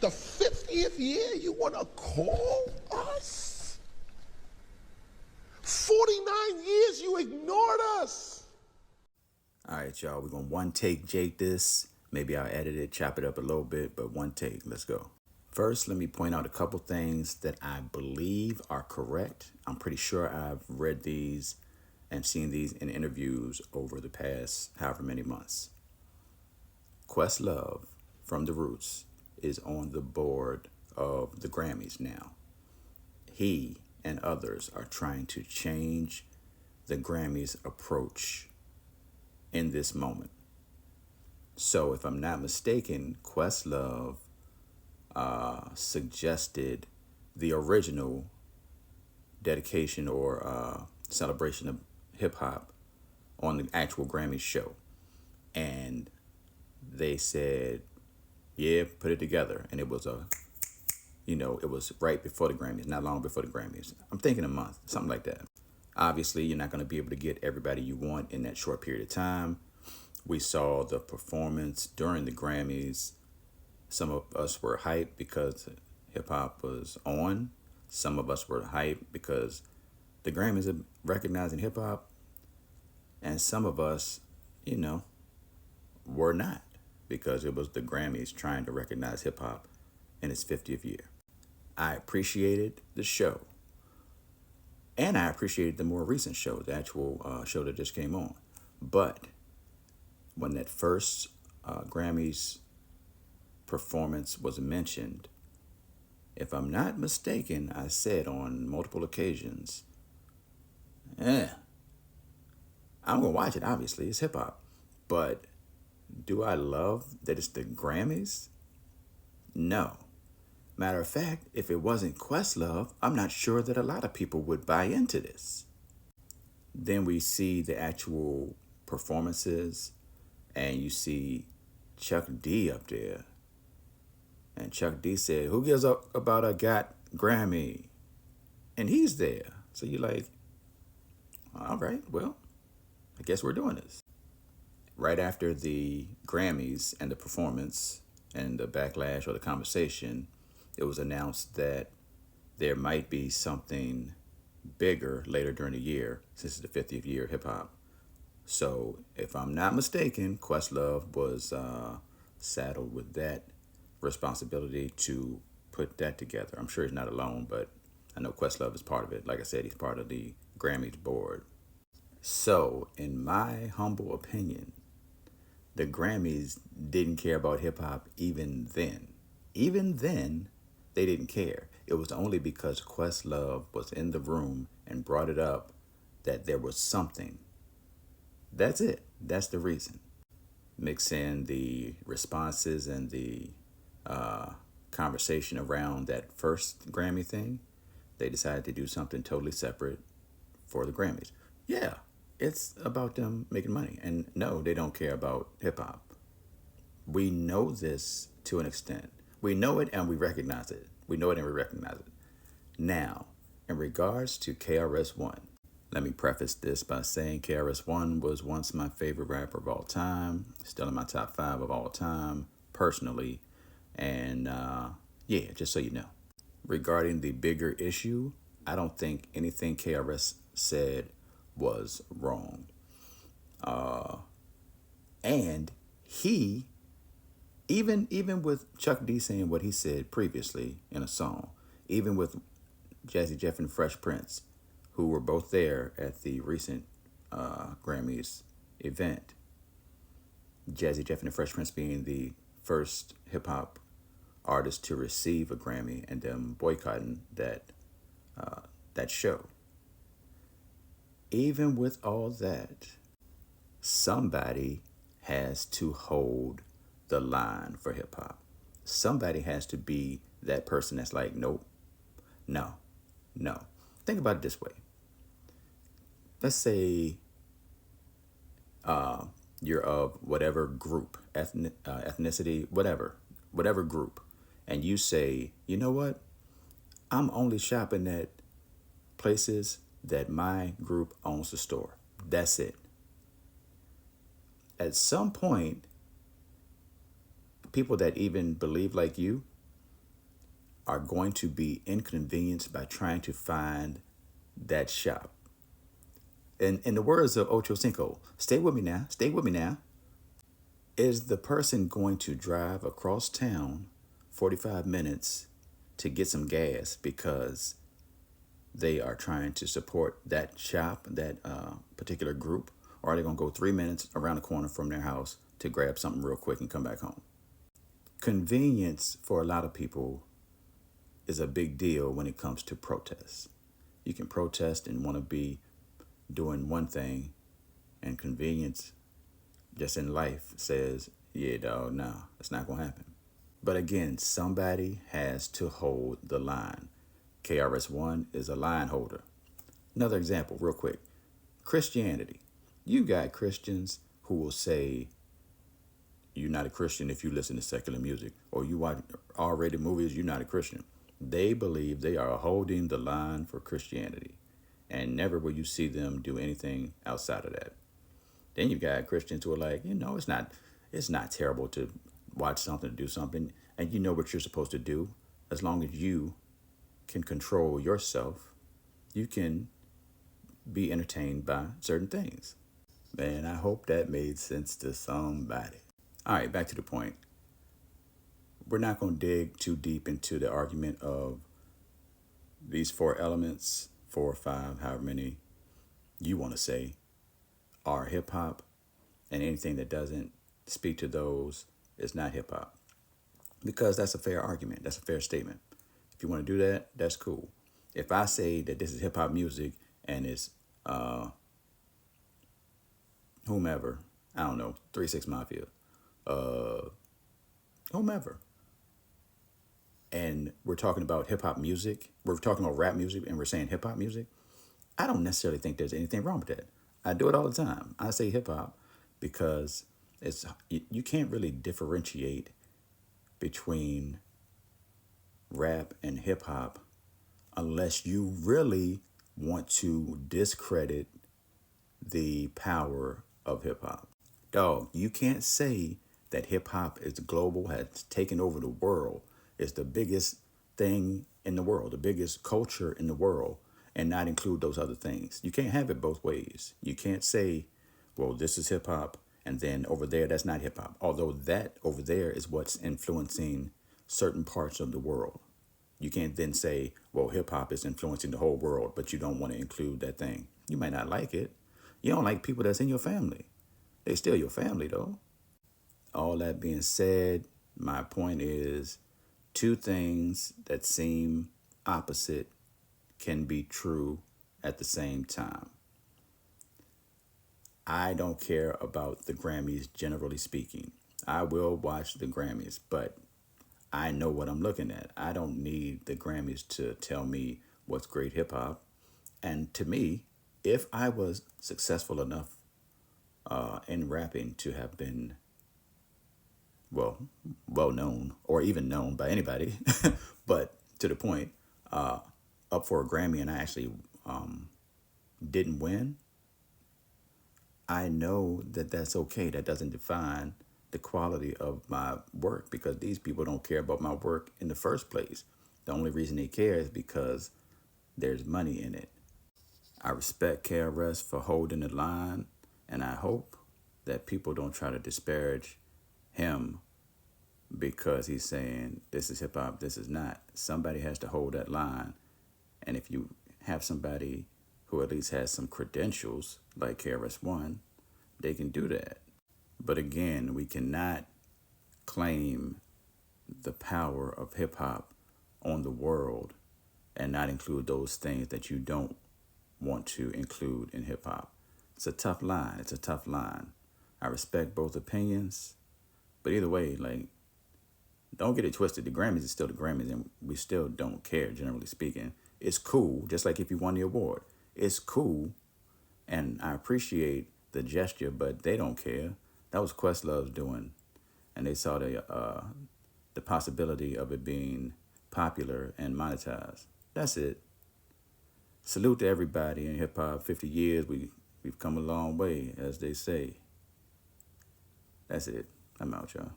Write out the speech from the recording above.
the 50th year, you want to call us? 49 years, you ignored us. All right, y'all, we're going to one take Jake this. Maybe I'll edit it, chop it up a little bit, but one take. Let's go. First, let me point out a couple things that I believe are correct. I'm pretty sure I've read these and seen these in interviews over the past however many months. Questlove from The Roots is on the board of the Grammys now. He and others are trying to change the Grammys approach in this moment. So if I'm not mistaken, Questlove suggested the original dedication or celebration of hip hop on the actual Grammy show. And they said, yeah, put it together. And it was it was right before the Grammys, not long before the Grammys. I'm thinking a month, something like that. Obviously, you're not going to be able to get everybody you want in that short period of time. We saw the performance during the Grammys. Some of us were hyped because hip hop was on. Some of us were hyped because the Grammys are recognizing hip hop. And some of us, were not, because it was the Grammys trying to recognize hip hop in its 50th year. I appreciated the show. And I appreciated the more recent show, the actual show that just came on. But when that first Grammys performance was mentioned, if I'm not mistaken, I said on multiple occasions, I'm going to watch it, obviously. It's hip hop. But do I love that it's the Grammys? No. Matter of fact, if it wasn't Questlove, I'm not sure that a lot of people would buy into this. Then we see the actual performances, and you see Chuck D up there. And Chuck D said, who gives up about a got Grammy? And he's there. So you're like, all right, well, I guess we're doing this. Right after the Grammys and the performance and the backlash or the conversation, it was announced that there might be something bigger later during the year, since it's the 50th year of hip hop. So if I'm not mistaken, Questlove was saddled with that responsibility to put that together. I'm sure he's not alone, but I know Questlove is part of it. Like I said, he's part of the Grammys board. So in my humble opinion, the Grammys didn't care about hip hop even then. Even then, they didn't care. It was only because Questlove was in the room and brought it up that there was something. That's it. That's the reason. Mix in the responses and the conversation around that first Grammy thing, they decided to do something totally separate for the Grammys. Yeah, it's about them making money. And no, they don't care about hip hop. We know this to an extent. We know it and we recognize it. We know it and we recognize it. Now, in regards to KRS-One, let me preface this by saying KRS-One was once my favorite rapper of all time, still in my top 5 of all time, personally. And just so you know. Regarding the bigger issue, I don't think anything KRS said was wrong. And he, even with Chuck D saying what he said previously in a song, even with Jazzy Jeff and Fresh Prince, who were both there at the recent Grammys event, Jazzy Jeff and the Fresh Prince being the first hip-hop artist to receive a Grammy, and them boycotting that show. Even with all that, somebody has to hold the line for hip hop. Somebody has to be that person that's like, nope, no. Think about it this way. Let's say you're of whatever group, ethnicity, whatever group, and you say, you know what? I'm only shopping at places that my group owns the store. That's it. At some point, people that even believe like you are going to be inconvenienced by trying to find that shop. And in the words of Ocho Cinco, stay with me now. Is the person going to drive across town 45 minutes to get some gas because they are trying to support that shop, that particular group? Or are they going to go 3 minutes around the corner from their house to grab something real quick and come back home? Convenience for a lot of people is a big deal when it comes to protests. You can protest and want to be doing one thing, and convenience just in life says, yeah, dog, no, it's not going to happen. But again, somebody has to hold the line. KRS-One is a line holder. Another example, real quick. Christianity. You got Christians who will say, you're not a Christian if you listen to secular music, or you watch R-rated movies, you're not a Christian. They believe they are holding the line for Christianity, and never will you see them do anything outside of that. Then you got Christians who are like, it's not terrible to watch something, to do something, and you know what you're supposed to do. As long as you can control yourself, you can be entertained by certain things. Man, I hope that made sense to somebody. All right, back to the point. We're not going to dig too deep into the argument of these 4 elements, 4 or 5, however many you want to say, are hip hop, and anything that doesn't speak to those is not hip hop. Because that's a fair argument. That's a fair statement. If you want to do that, that's cool. If I say that this is hip hop music and it's whomever, I don't know, 3 6 Mafia, whomever, and we're talking about hip hop music, we're talking about rap music, and we're saying hip hop music, I don't necessarily think there's anything wrong with that. I do it all the time. I say hip hop because you can't really differentiate between rap and hip hop unless you really want to discredit the power of hip hop. Dog, you can't say that hip hop is global, has taken over the world, is the biggest thing in the world, the biggest culture in the world, and not include those other things. You can't have it both ways. You can't say, well, this is hip hop, and then over there, that's not hip hop. Although that over there is what's influencing certain parts of the world. You can't then say, well, hip hop is influencing the whole world, but you don't want to include that thing. You might not like it. You don't like people that's in your family. They still your family, though. All that being said, my point is 2 things that seem opposite can be true at the same time. I don't care about the Grammys, generally speaking. I will watch the Grammys, but I know what I'm looking at. I don't need the Grammys to tell me what's great hip hop. And to me, if I was successful enough in rapping to have been well known, or even known by anybody, but to the point, up for a Grammy, and I actually didn't win, I know that that's okay. That doesn't define the quality of my work, because these people don't care about my work in the first place. The only reason they care is because there's money in it. I respect KRS for holding the line, and I hope that people don't try to disparage him because he's saying this is hip hop, this is not. Somebody has to hold that line. And if you have somebody who at least has some credentials like KRS-One, they can do that. But again, we cannot claim the power of hip hop on the world and not include those things that you don't want to include in hip hop. It's a tough line. It's a tough line. I respect both opinions, but either way, like, don't get it twisted. The Grammys is still the Grammys, and we still don't care, generally speaking. It's cool, just like if you won the award. It's cool, and I appreciate the gesture, but they don't care. That was Questlove's doing, and they saw the possibility of it being popular and monetized. That's it. Salute to everybody in hip-hop. 50 years, we've come a long way, as they say. That's it. I'm out, y'all.